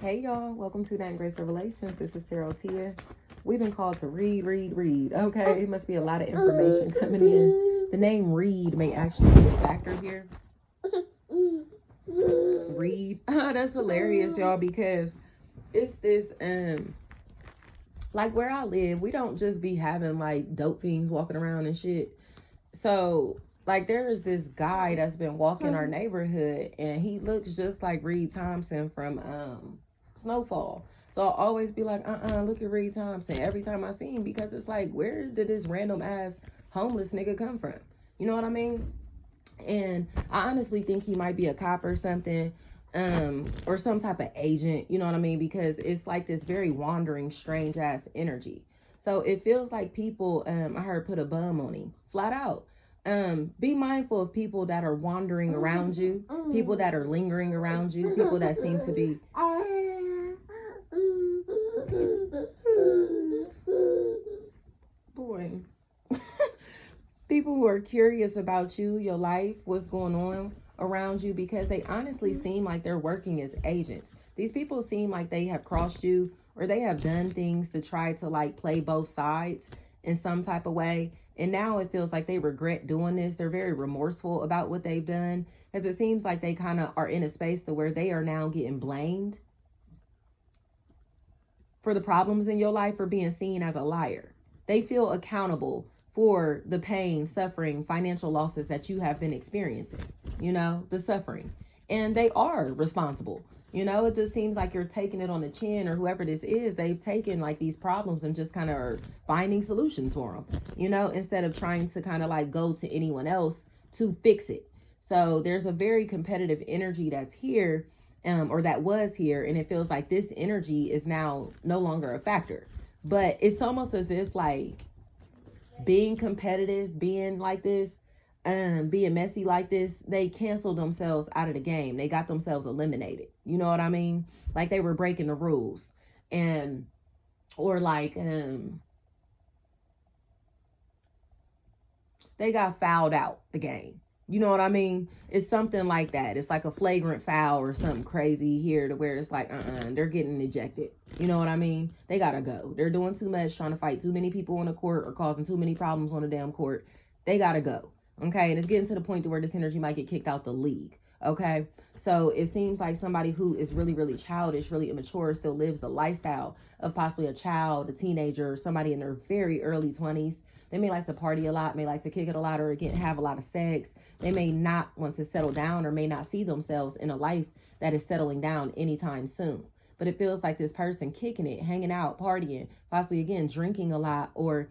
Hey y'all, welcome to That Grace Revelations. This is Sarah Tia. We've been called to read. Okay, it must be a lot of information coming in. The name read may actually be a factor here. Read. That's hilarious, y'all, because it's this like where I live, we don't just be having like dope fiends walking around and shit. So like there is this guy that's been walking our neighborhood and he looks just like Reed Thompson from Snowfall. So I'll always be like, look at Reed Thompson every time I see him, because it's like, where did this random ass homeless nigga come from? You know what I mean? And I honestly think he might be a cop or something, or some type of agent, you know what I mean? Because it's like this very wandering, strange ass energy. So it feels like people, I heard put a bum on him, flat out. Be mindful of people that are wandering around you, people that are lingering around you, people that seem to be boy. People who are curious about you, your life, what's going on around you, because they honestly seem like they're working as agents. These people seem like they have crossed you, or they have done things to try to like play both sides in some type of way. And now it feels like they regret doing this. They're very remorseful about what they've done, because it seems like they kind of are in a space to where they are now getting blamed for the problems in your life, for being seen as a liar. They feel accountable for the pain, suffering, financial losses that you have been experiencing, you know, the suffering. And they are responsible. You know, it just seems like you're taking it on the chin, or whoever this is, they've taken like these problems and just kind of are finding solutions for them, you know, instead of trying to kind of like go to anyone else to fix it. So there's a very competitive energy that's here, or that was here, and it feels like this energy is now no longer a factor. But it's almost as if like being competitive, being like this, being messy like this, they canceled themselves out of the game. They got themselves eliminated. You know what I mean? Like they were breaking the rules, and or like they got fouled out the game. You know what I mean? It's something like that. It's like a flagrant foul or something crazy here, to where it's like, they're getting ejected. You know what I mean? They gotta go. They're doing too much, trying to fight too many people on the court, or causing too many problems on the damn court. They gotta go. Okay? And it's getting to the point to where this energy might get kicked out the league. Okay? So it seems like somebody who is really, really childish, really immature, still lives the lifestyle of possibly a child, a teenager, somebody in their very early 20s. They may like to party a lot, may like to kick it a lot, or again, have a lot of sex. They may not want to settle down, or may not see themselves in a life that is settling down anytime soon. But it feels like this person kicking it, hanging out, partying, possibly again, drinking a lot, or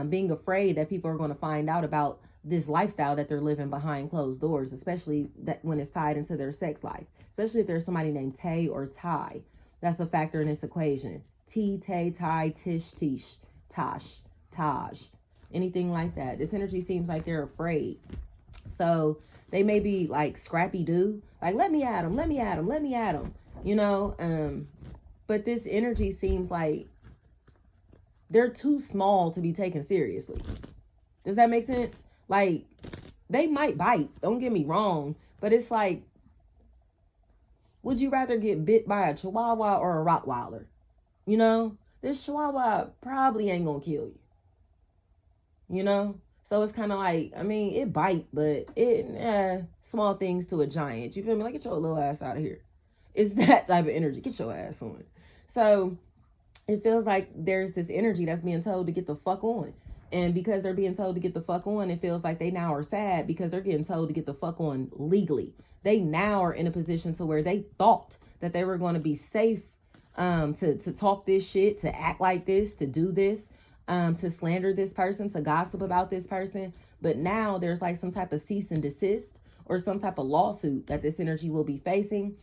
being afraid that people are going to find out about this lifestyle that they're living behind closed doors, especially that when it's tied into their sex life, especially if there's somebody named Tay or Ty. That's a factor in this equation. T, Tay, Ty, Tish, Tish, Tosh, Taj, anything like that. This energy seems like they're afraid. So they may be like Scrappy Doo, like, let me at him, let me at him, let me at him, you know. But this energy seems like they're too small to be taken seriously. Does that make sense? Like, they might bite, don't get me wrong, but it's like, would you rather get bit by a Chihuahua or a Rottweiler? You know, this Chihuahua probably ain't gonna kill you, you know? So it's kind of like, I mean, it bite, but small things to a giant. You feel me? Like, get your little ass out of here. It's that type of energy. Get your ass on. So it feels like there's this energy that's being told to get the fuck on. And because they're being told to get the fuck on, it feels like they now are sad because they're getting told to get the fuck on legally. They now are in a position to where they thought that they were going to be safe, to talk this shit, to act like this, to do this, to slander this person, to gossip about this person. But now there's like some type of cease and desist, or some type of lawsuit that this energy will be facing,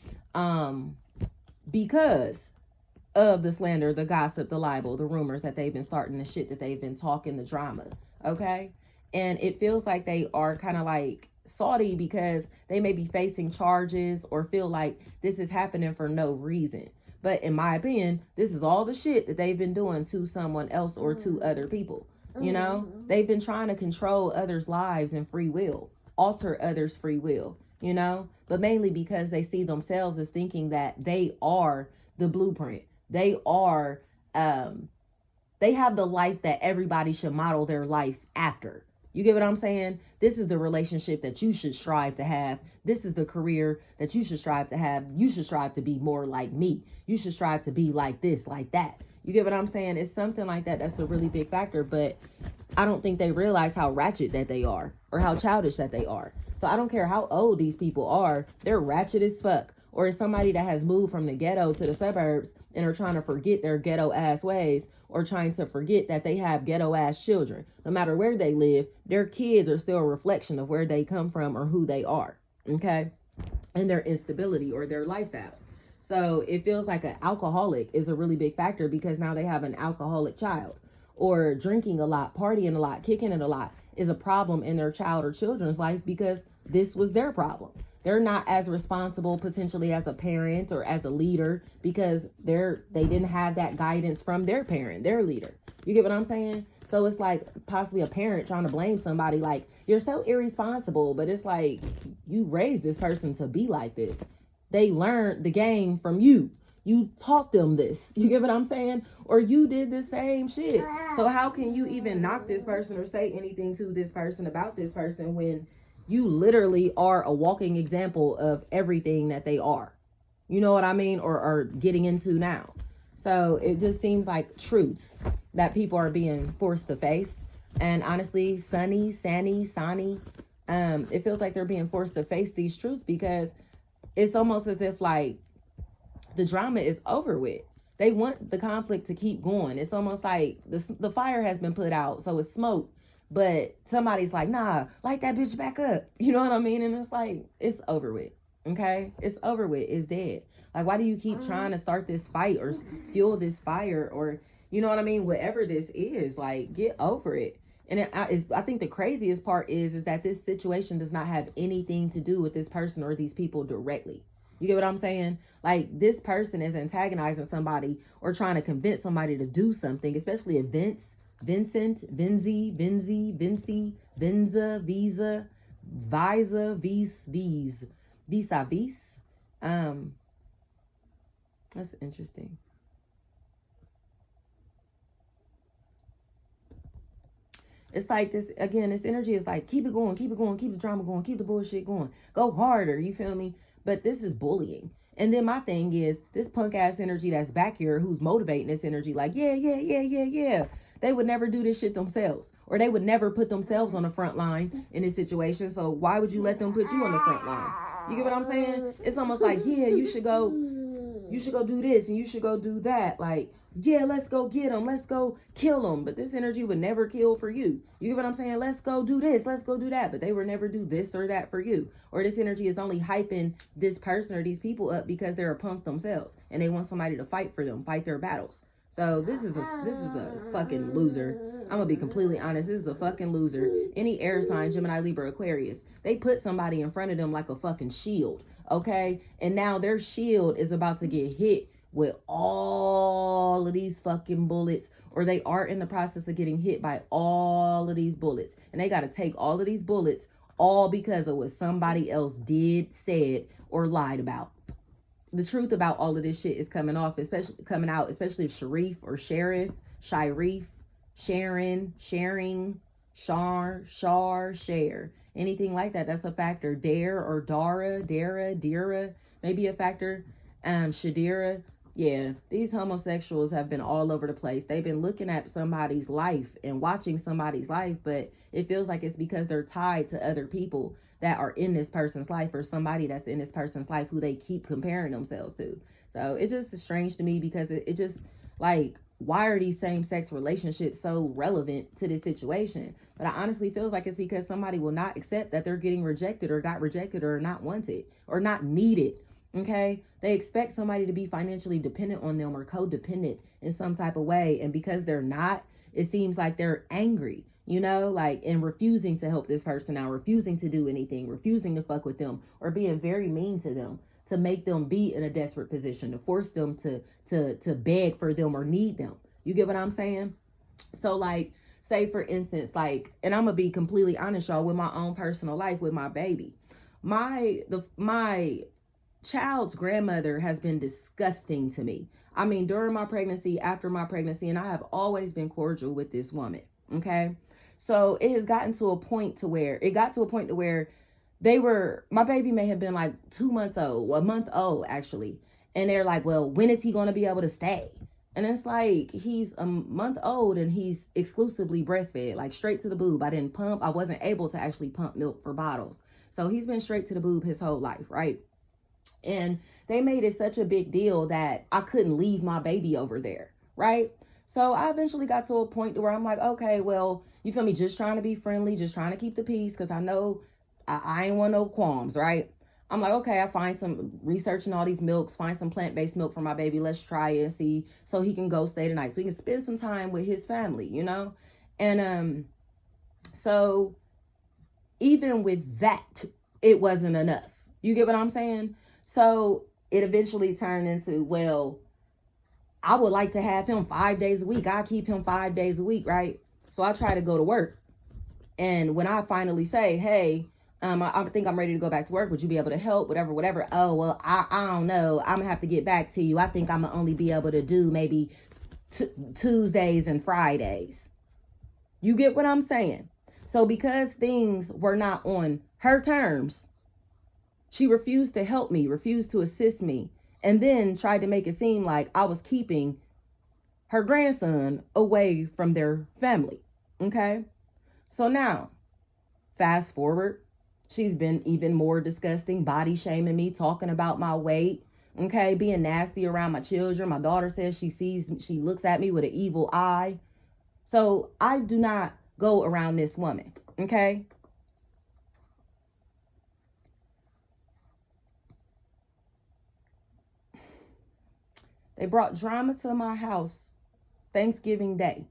because of the slander, the gossip, the libel, the rumors that they've been starting, the shit that they've been talking, the drama. Okay? And it feels like they are kind of like salty because they may be facing charges, or feel like this is happening for no reason. But in my opinion, this is all the shit that they've been doing to someone else, or to other people. You know, they've been trying to control others' lives and free will, alter others' free will, you know, but mainly because they see themselves as thinking that they are the blueprint. They are, they have the life that everybody should model their life after. You get what I'm saying? This is the relationship that you should strive to have. This is the career that you should strive to have. You should strive to be more like me. You should strive to be like this, like that. You get what I'm saying? It's something like that. That's a really big factor. But I don't think they realize how ratchet that they are or how childish that they are. So I don't care how old these people are. They're ratchet as fuck. Or it's somebody that has moved from the ghetto to the suburbs and are trying to forget their ghetto ass ways, or trying to forget that they have ghetto ass children. No matter where they live, their kids are still a reflection of where they come from or who they are. Okay. And their instability or their lifestyles. So it feels like an alcoholic is a really big factor because now they have an alcoholic child. Or drinking a lot, partying a lot, kicking it a lot is a problem in their child or children's life because this was their problem. They're not as responsible potentially as a parent or as a leader because they didn't have that guidance from their parent, their leader. You get what I'm saying? So it's like possibly a parent trying to blame somebody like, you're so irresponsible, but it's like you raised this person to be like this. They learned the game from you. You taught them this. You get what I'm saying? Or you did the same shit. So how can you even knock this person or say anything to this person about this person when you literally are a walking example of everything that they are? You know what I mean? Or are getting into now. So it just seems like truths that people are being forced to face. And honestly, Sani, it feels like they're being forced to face these truths because it's almost as if like the drama is over with. They want the conflict to keep going. It's almost like the fire has been put out, so it's smoke. But somebody's like, nah, light that bitch back up. You know what I mean? And it's like, it's over with. Okay? It's over with. It's dead. Like, why do you keep trying to start this fight or fuel this fire or, you know what I mean? Whatever this is, like, get over it. And I think the craziest part is that this situation does not have anything to do with this person or these people directly. You get what I'm saying? Like, this person is antagonizing somebody or trying to convince somebody to do something, especially if Vincent, Vinzi, Vinci, Venza, Visa, Visa, vis. That's interesting. It's like this, again, this energy is like, keep it going, keep the drama going, keep the bullshit going, go harder, you feel me? But this is bullying. And then my thing is, this punk ass energy that's back here who's motivating this energy, like, yeah. They would never do this shit themselves. Or they would never put themselves on the front line in this situation. So why would you let them put you on the front line? You get what I'm saying? It's almost like, yeah, you should go do this and you should go do that. Like, yeah, let's go get them. Let's go kill them. But this energy would never kill for you. You get what I'm saying? Let's go do this. Let's go do that. But they would never do this or that for you. Or this energy is only hyping this person or these people up because they're a punk themselves. And they want somebody to fight for them, fight their battles. So this is a fucking loser. I'm gonna be completely honest. This is a fucking loser. Any air sign, Gemini, Libra, Aquarius, they put somebody in front of them like a fucking shield. Okay? And now their shield is about to get hit with all of these fucking bullets, or they are in the process of getting hit by all of these bullets. And they got to take all of these bullets all because of what somebody else did, said, or lied about. The truth about all of this shit is coming out, especially if Sharif or Sheriff, Sharon, sharing, share, anything like that. That's a factor. Dare or Dira, maybe a factor. Shadira. Yeah, these homosexuals have been all over the place. They've been looking at somebody's life and watching somebody's life, but it feels like it's because they're tied to other people that are in this person's life or somebody that's in this person's life who they keep comparing themselves to. So it just is strange to me because it just like, why are these same-sex relationships so relevant to this situation? But I honestly feel like it's because somebody will not accept that they're getting rejected or got rejected or not wanted or not needed. Okay, they expect somebody to be financially dependent on them or codependent in some type of way. And because they're not, it seems like they're angry, you know, like, and refusing to help this person out, refusing to do anything, refusing to fuck with them, or being very mean to them to make them be in a desperate position, to force them to beg for them or need them. You get what I'm saying? So like, say for instance, like, and I'm gonna be completely honest, y'all, with my own personal life with my baby. My child's grandmother has been disgusting to me. I mean, during my pregnancy, after my pregnancy, and I have always been cordial with this woman. Okay. So it has gotten to a point to where my baby may have been like 2 months old, a month old actually. And they're like, well, when is he going to be able to stay? And it's like, he's a month old and he's exclusively breastfed, like straight to the boob. I wasn't able to actually pump milk for bottles. So he's been straight to the boob his whole life, right? And they made it such a big deal that I couldn't leave my baby over there, right? So I eventually got to a point where I'm like, okay, well, you feel me? Just trying to be friendly, just trying to keep the peace, because I know I ain't want no qualms, right? I'm like, okay, I find some researching all these milks, find some plant-based milk for my baby. Let's try it and see, so he can go stay the night, so he can spend some time with his family, you know? And so even with that, it wasn't enough. You get what I'm saying? So it eventually turned into, well, I would like to have him 5 days a week. I keep him 5 days a week, right? So I try to go to work. And when I finally say, hey, I think I'm ready to go back to work. Would you be able to help? Whatever. Oh, well, I don't know. I'm going to have to get back to you. I think I'm going to only be able to do maybe Tuesdays and Fridays. You get what I'm saying? So because things were not on her terms, she refused to help me, refused to assist me, and then tried to make it seem like I was keeping her grandson away from their family. Okay? So now, fast forward, she's been even more disgusting, body shaming me, talking about my weight, okay, being nasty around my children. My daughter says she looks at me with an evil eye. So I do not go around this woman, okay? They brought drama to my house Thanksgiving Day,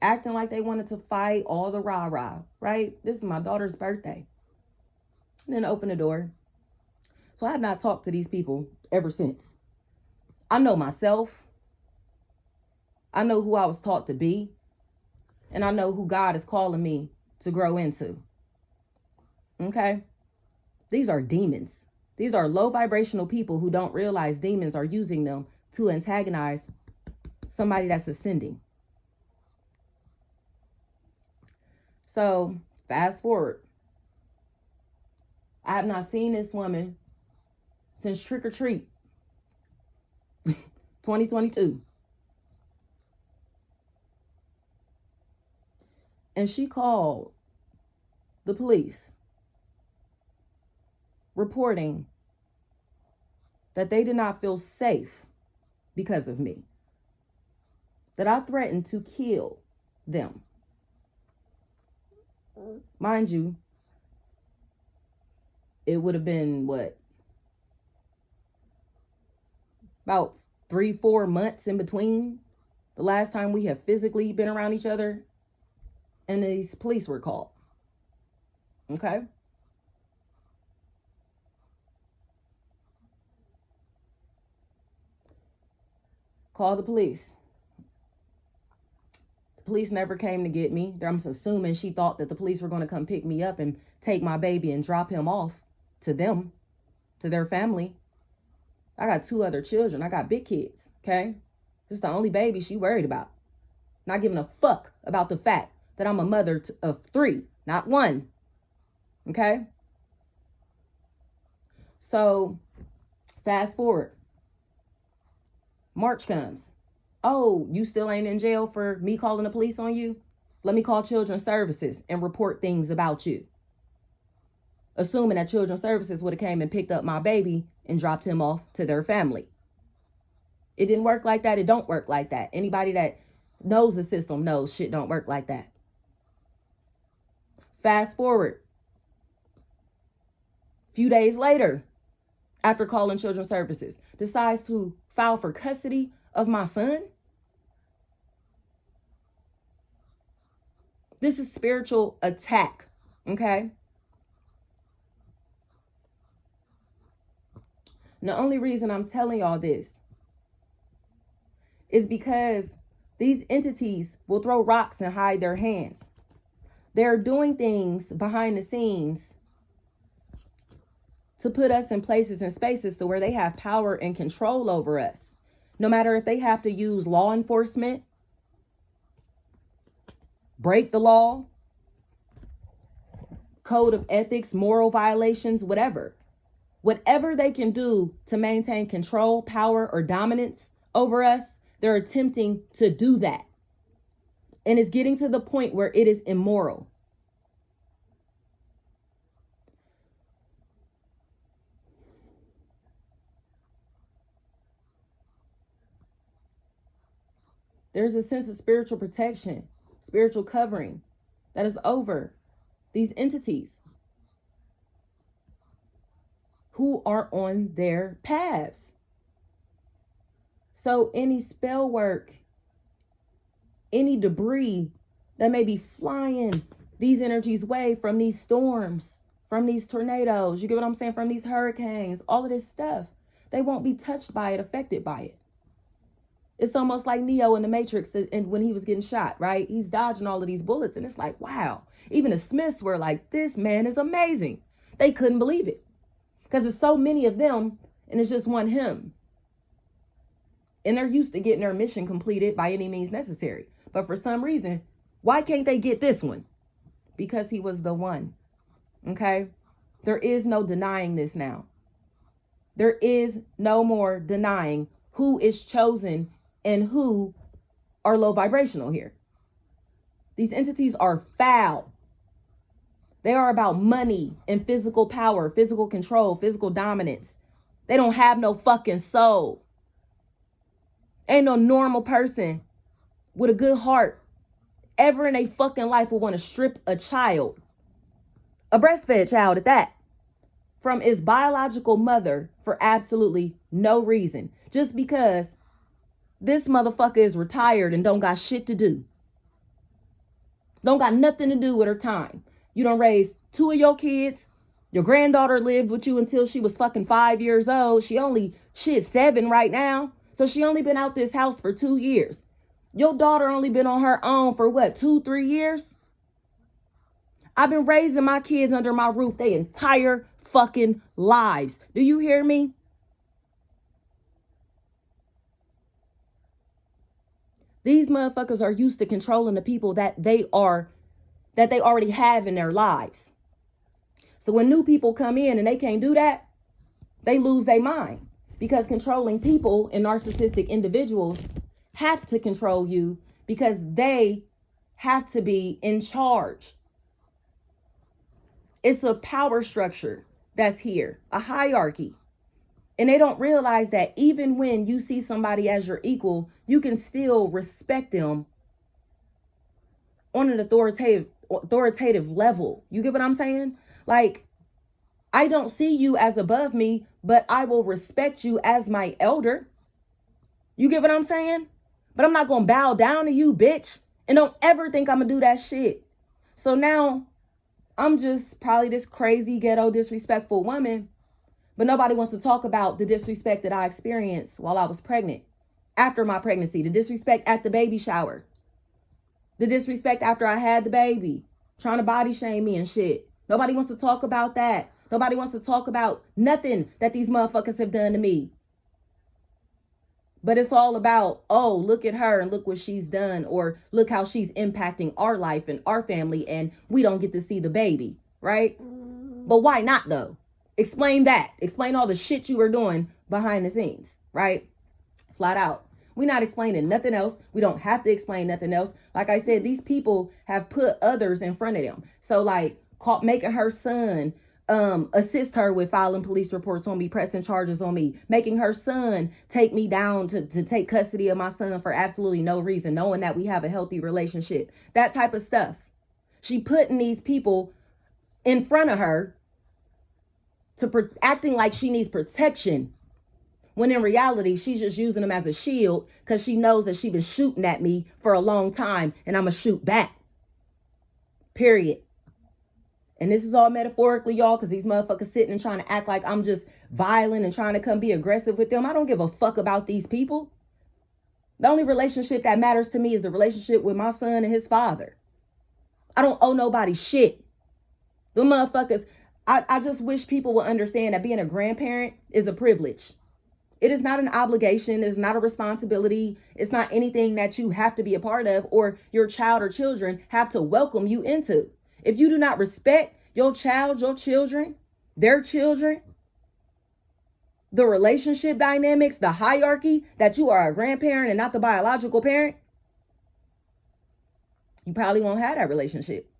acting like they wanted to fight, all the rah-rah, right? This is my daughter's birthday. And then open the door. So I have not talked to these people ever since. I know myself. I know who I was taught to be. And I know who God is calling me to grow into. Okay? These are demons. These are low vibrational people who don't realize demons are using them to antagonize somebody that's ascending. So, fast forward. I have not seen this woman since trick or treat 2022. And she called the police reporting that they did not feel safe because of me, that I threatened to kill them. Mind you, it would have been about 3-4 months in between the last time we have physically been around each other and these police were called. Okay? Call the police. The police never came to get me. I'm assuming she thought that the police were going to come pick me up and take my baby and drop him off to them, to their family. I got 2 other children. I got big kids, okay? This is the only baby she worried about. Not giving a fuck about the fact that I'm a mother of 3, not 1, okay? So, fast forward. March comes. Oh, you still ain't in jail for me calling the police on you? Let me call Children's Services and report things about you. Assuming that Children's Services would have came and picked up my baby and dropped him off to their family. It didn't work like that. It don't work like that. Anybody that knows the system knows shit don't work like that. Fast forward. A few days later, after calling Children's Services, decides to file for custody of my son. This is spiritual attack, okay? And the only reason I'm telling y'all this is because these entities will throw rocks and hide their hands. They're doing things behind the scenes to put us in places and spaces to where they have power and control over us. No matter if they have to use law enforcement, break the law, code of ethics, moral violations, whatever. Whatever they can do to maintain control, power, or dominance over us, they're attempting to do that. And it's getting to the point where it is immoral. There's a sense of spiritual protection, spiritual covering that is over these entities who are on their paths. So any spell work, any debris that may be flying these energies way from these storms, from these tornadoes, you get what I'm saying, from these hurricanes, all of this stuff, they won't be touched by it, affected by it. It's almost like Neo in the Matrix and when he was getting shot, right? He's dodging all of these bullets and it's like, wow. Even the Smiths were like, this man is amazing. They couldn't believe it because there's so many of them and it's just one him. And they're used to getting their mission completed by any means necessary. But for some reason, why can't they get this one? Because he was the one. Okay? There is no denying this now. There is no more denying who is chosen and who are low vibrational here. These entities are foul. They are about money and physical power, physical control, physical dominance. They don't have no fucking soul. Ain't no normal person with a good heart ever in their fucking life will want to strip a child, a breastfed child at that, from its biological mother for absolutely no reason. Just because this motherfucker is retired and don't got shit to do. Don't got nothing to do with her time. You done raised 2 of your kids. Your granddaughter lived with you until she was fucking 5 years old. She only, 7 right now. So she only been out this house for 2 years. Your daughter only been on her own for what, 2-3 years? I've been raising my kids under my roof their entire fucking lives. Do you hear me? These motherfuckers are used to controlling the people that they already have in their lives. So when new people come in and they can't do that, they lose their mind. Because controlling people and narcissistic individuals have to control you because they have to be in charge. It's a power structure that's here, a hierarchy. And they don't realize that even when you see somebody as your equal, you can still respect them on an authoritative level. You get what I'm saying? Like, I don't see you as above me, but I will respect you as my elder. You get what I'm saying? But I'm not going to bow down to you, bitch. And don't ever think I'm going to do that shit. So now I'm just probably this crazy, ghetto, disrespectful woman. But nobody wants to talk about the disrespect that I experienced while I was pregnant, after my pregnancy, the disrespect at the baby shower, the disrespect after I had the baby, trying to body shame me and shit. Nobody wants to talk about that. Nobody wants to talk about nothing that these motherfuckers have done to me. But it's all about, oh, look at her and look what she's done, or look how she's impacting our life and our family, and we don't get to see the baby, right? But why not, though? Explain that. Explain all the shit you were doing behind the scenes, right? Flat out. We're not explaining nothing else. We don't have to explain nothing else. Like I said, these people have put others in front of them. So like making her son assist her with filing police reports on me, pressing charges on me, making her son take me down to take custody of my son for absolutely no reason, knowing that we have a healthy relationship. That type of stuff. She putting these people in front of her acting like she needs protection, when in reality, she's just using them as a shield because she knows that she's been shooting at me for a long time and I'm going to shoot back. Period. And this is all metaphorically, y'all, because these motherfuckers sitting and trying to act like I'm just violent and trying to come be aggressive with them. I don't give a fuck about these people. The only relationship that matters to me is the relationship with my son and his father. I don't owe nobody shit. The motherfuckers, I just wish people would understand that being a grandparent is a privilege. It is not an obligation. It's not a responsibility. It's not anything that you have to be a part of or your child or children have to welcome you into. If you do not respect your child, your children, their children, the relationship dynamics, the hierarchy that you are a grandparent and not the biological parent, you probably won't have that relationship.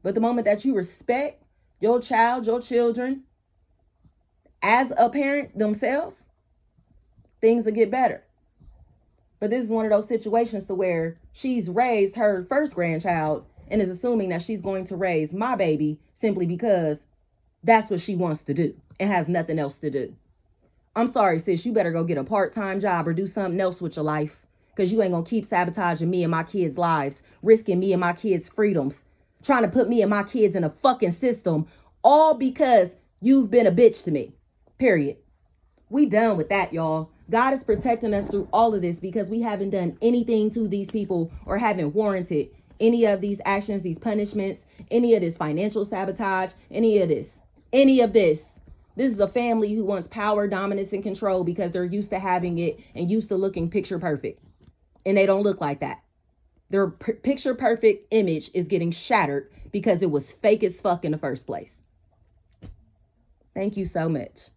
But the moment that you respect your child, your children, as a parent themselves, things will get better. But this is one of those situations to where she's raised her first grandchild and is assuming that she's going to raise my baby simply because that's what she wants to do and has nothing else to do. I'm sorry, sis, you better go get a part-time job or do something else with your life, because you ain't gonna keep sabotaging me and my kids' lives, risking me and my kids' freedoms, trying to put me and my kids in a fucking system, all because you've been a bitch to me. Period. We done with that, y'all. God is protecting us through all of this because we haven't done anything to these people or haven't warranted any of these actions, these punishments, any of this financial sabotage, any of this. This is a family who wants power, dominance, and control because they're used to having it and used to looking picture perfect. And they don't look like that. Their picture perfect image is getting shattered because it was fake as fuck in the first place. Thank you so much.